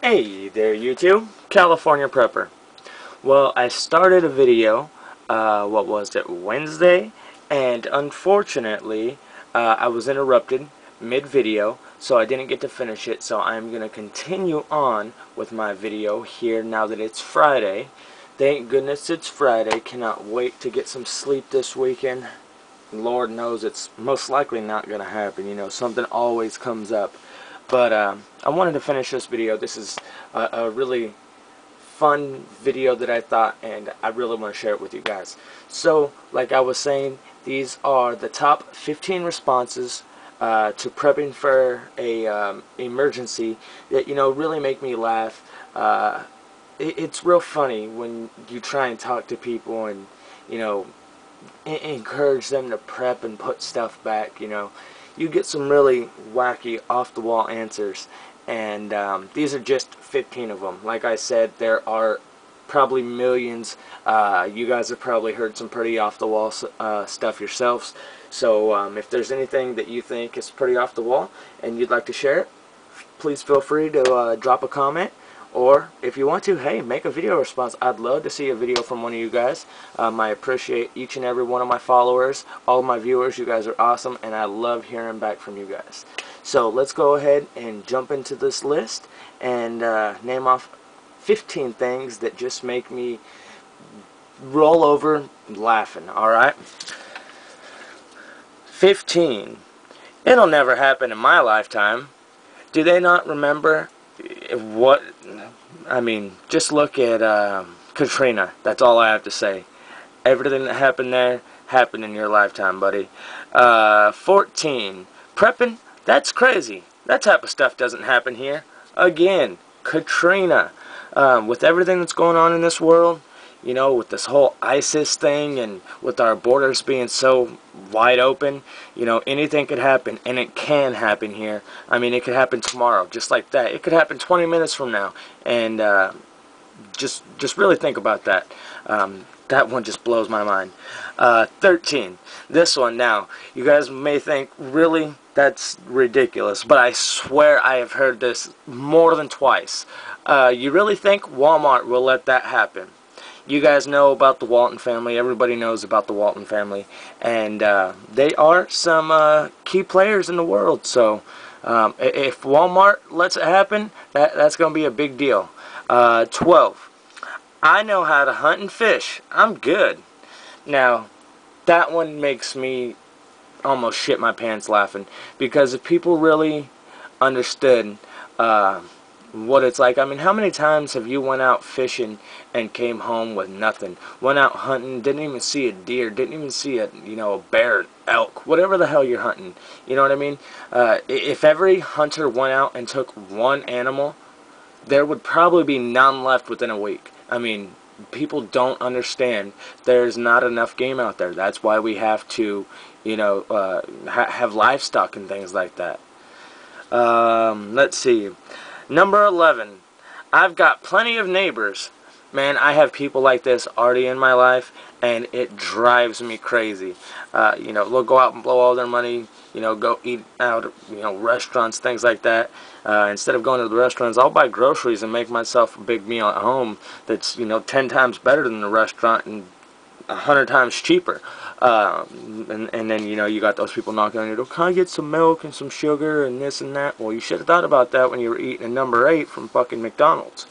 Hey there YouTube, California Prepper. Well, I started a video, what was it, Wednesday, and unfortunately, I was interrupted mid-video, so I didn't get to finish it, so I'm going to continue on with my video here now that it's Friday. Thank goodness it's Friday, cannot wait to get some sleep this weekend. Lord knows it's most likely not going to happen, something always comes up. But I wanted to finish this video. This is a really fun video that I thought, and I really want to share it with you guys. So, like I was saying, these are the top 15 responses to prepping for a emergency that, really make me laugh. It's real funny when you try and talk to people and, you know, encourage them to prep and put stuff back. You get some really wacky off the wall answers, and these are just 15 of them. Like I said, there are probably millions. You guys have probably heard some pretty off the wall stuff yourselves, so if there's anything that you think is pretty off the wall and you'd like to share it, please feel free to drop a comment. Or, if you want to, hey, make a video response. I'd love to see a video from one of you guys. I appreciate each and every one of my followers, all of my viewers. You guys are awesome, and I love hearing back from you guys. So, let's go ahead and jump into this list and name off 15 things that just make me roll over laughing, alright? 15. It'll never happen in my lifetime. Do they not remember what, I mean, just look at Katrina. That's all I have to say. Everything that happened there happened in your lifetime, buddy. 14. Prepping? That's crazy. That type of stuff doesn't happen here. Again, Katrina. With everything that's going on in this world, with this whole ISIS thing and with our borders being so wide open, anything could happen, and it can happen here. I mean, it could happen tomorrow, just like that. It could happen 20 minutes from now, and just really think about that. That one just blows my mind. 13. This one, now, you guys may think, really? That's ridiculous, but I swear I have heard this more than twice. You really think Walmart will let that happen? You guys know about the Walton family. Everybody knows about the Walton family. And they are some key players in the world. So if Walmart lets it happen, that's going to be a big deal. 12. I know how to hunt and fish. I'm good. Now, that one makes me almost shit my pants laughing. Because if people really understood what it's like. I mean, how many times have you went out fishing and came home with nothing? Went out hunting, didn't even see a deer, didn't even see a bear, elk, whatever the hell you're hunting. You know what I mean? If every hunter went out and took one animal, there would probably be none left within a week. I mean, people don't understand there's not enough game out there. That's why we have to, have livestock and things like that. Let's see. Number 11, I've got plenty of neighbors. Man, I have people like this already in my life, and it drives me crazy. They'll go out and blow all their money, go eat out, restaurants, things like that. Instead of going to the restaurants, I'll buy groceries and make myself a big meal at home that's, 10 times better than the restaurant and 100 times cheaper. And then, you got those people knocking on your door, can I get some milk and some sugar and this and that? Well, you should have thought about that when you were eating a number 8 from fucking McDonald's.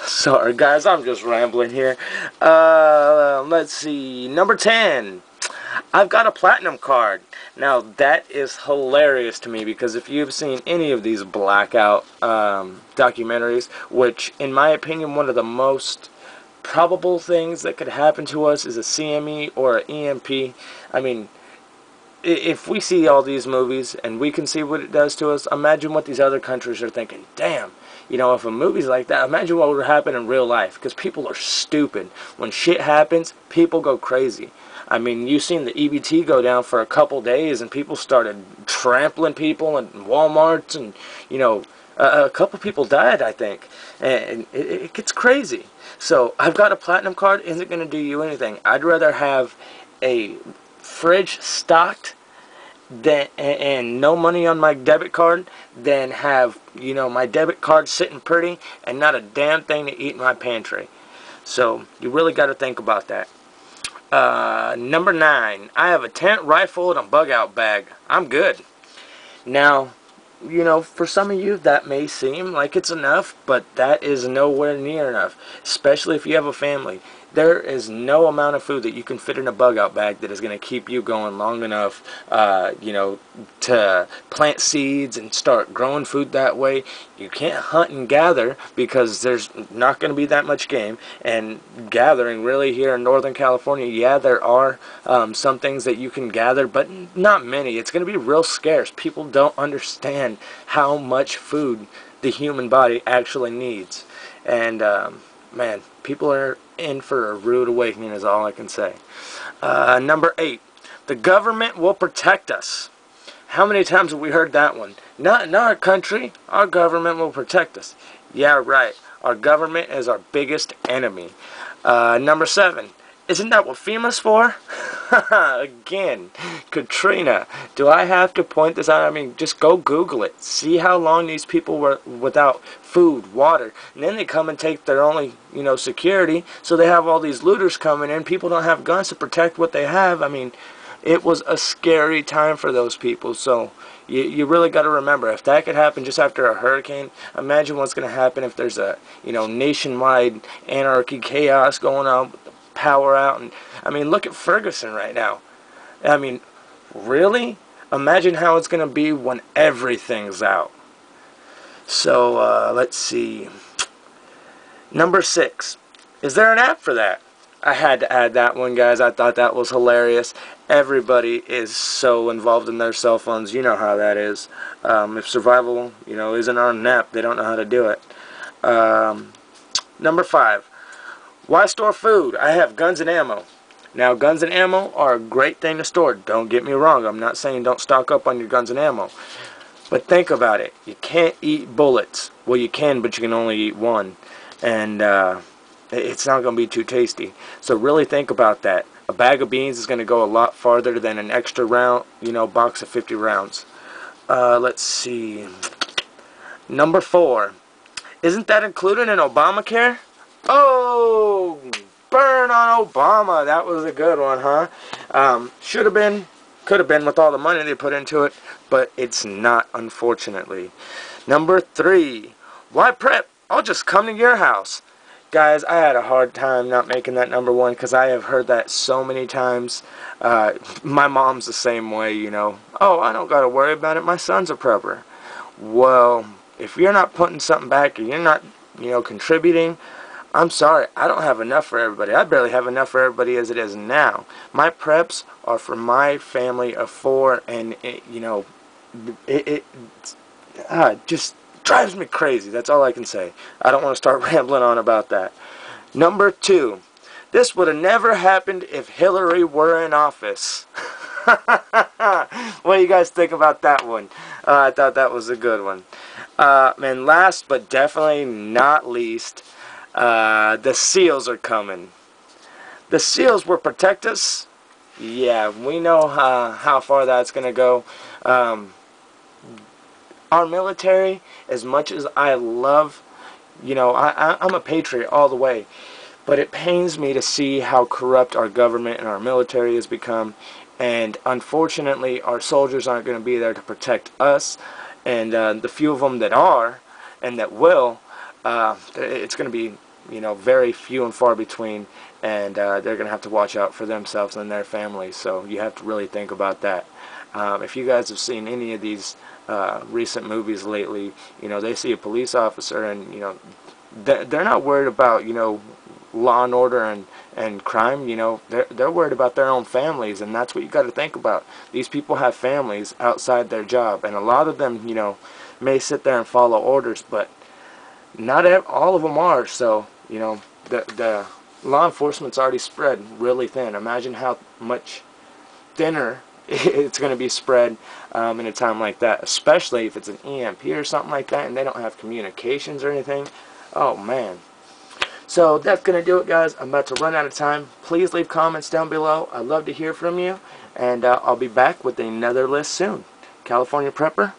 Sorry, guys, I'm just rambling here. Let's see. Number 10. I've got a platinum card. Now, that is hilarious to me, because if you've seen any of these blackout documentaries, which, in my opinion, one of the most probable things that could happen to us is a CME or an EMP. I mean, if we see all these movies and we can see what it does to us, imagine what these other countries are thinking. Damn, if a movie's like that, imagine what would happen in real life, because people are stupid. When shit happens, people go crazy. I mean, you've seen the EBT go down for a couple days, and people started trampling people in Walmarts, and, a couple people died, I think. And it gets crazy. So, I've got a platinum card, isn't going to do you anything. I'd rather have a fridge stocked and no money on my debit card than have, you know, my debit card sitting pretty and not a damn thing to eat in my pantry. So you really got to think about that. Number 9, I have a tent, rifle, and a bug out bag. I'm good. Now, you know, for some of you that may seem like it's enough, but that is nowhere near enough, especially if you have a family. There is no amount of food that you can fit in a bug out bag that is going to keep you going long enough, you know, to plant seeds and start growing food that way. You can't hunt and gather because there's not going to be that much game. And gathering really here in Northern California, yeah, there are some things that you can gather, but not many. It's going to be real scarce. People don't understand how much food the human body actually needs. And man, people are in for a rude awakening is all I can say. Number 8, the government will protect us. How many times have we heard that one? Not our country, our government will protect us. Yeah, right. Our government is our biggest enemy. Number 7, isn't that what FEMA's for? Again, Katrina. Do I have to point this out? I mean, just go Google it. See how long these people were without food, water. And then they come and take their only, you know, security. So they have all these looters coming in. People don't have guns to protect what they have. I mean, it was a scary time for those people. So you really got to remember, if that could happen just after a hurricane, imagine what's going to happen if there's a, you know, nationwide anarchy, chaos going on, power out. And I mean, look at Ferguson right now. I mean, really? Imagine how it's going to be when everything's out. So let's see. Number 6, is there an app for that? I had to add that one, guys. I thought that was hilarious. Everybody is so involved in their cell phones. You know how that is. If survival, you know, isn't on an app, they don't know how to do it. Number 5, why store food? I have guns and ammo. Now, guns and ammo are a great thing to store. Don't get me wrong. I'm not saying don't stock up on your guns and ammo. But think about it. You can't eat bullets. Well, you can, but you can only eat one. And it's not going to be too tasty. So really think about that. A bag of beans is going to go a lot farther than an extra round, you know, box of 50 rounds. Let's see. Number 4. Isn't that included in Obamacare? Oh, burn on Obama. That was a good one, huh? Should have been, could have been with all the money they put into it, but it's not, unfortunately. Number 3. Why prep? I'll just come to your house. Guys, I had a hard time not making that number 1 because I have heard that so many times. My mom's the same way, you know. Oh, I don't got to worry about it. My son's a prepper. Well, if you're not putting something back or you're not, you know, contributing, I'm sorry, I don't have enough for everybody. I barely have enough for everybody as it is now. My preps are for my family of 4, and you know, it just drives me crazy. That's all I can say. I don't want to start rambling on about that. Number 2, this would have never happened if Hillary were in office. What do you guys think about that one? I thought that was a good one. And last but definitely not least, the SEALs are coming. The SEALs will protect us. Yeah, we know how far that's going to go. Our military, as much as I love, you know, I'm a patriot all the way, but it pains me to see how corrupt our government and our military has become, and unfortunately our soldiers aren't going to be there to protect us, and the few of them that are and that will, it's going to be, you know, very few and far between, and they're going to have to watch out for themselves and their families. So you have to really think about that. If you guys have seen any of these recent movies lately, you know, they see a police officer and, you know, they're not worried about, you know, law and order and crime. You know, they're worried about their own families, and that's what you got to think about. These people have families outside their job, and a lot of them, you know, may sit there and follow orders, but not all of them are. So, you know, the law enforcement's already spread really thin. Imagine how much thinner it's going to be spread in a time like that, especially if it's an EMP or something like that and they don't have communications or anything. Oh man. So that's going to do it, guys. I'm about to run out of time. Please leave comments down below. I'd love to hear from you. And I'll be back with another list soon. California Prepper,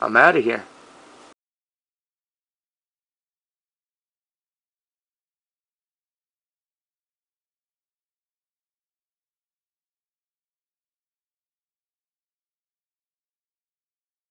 I'm out of here.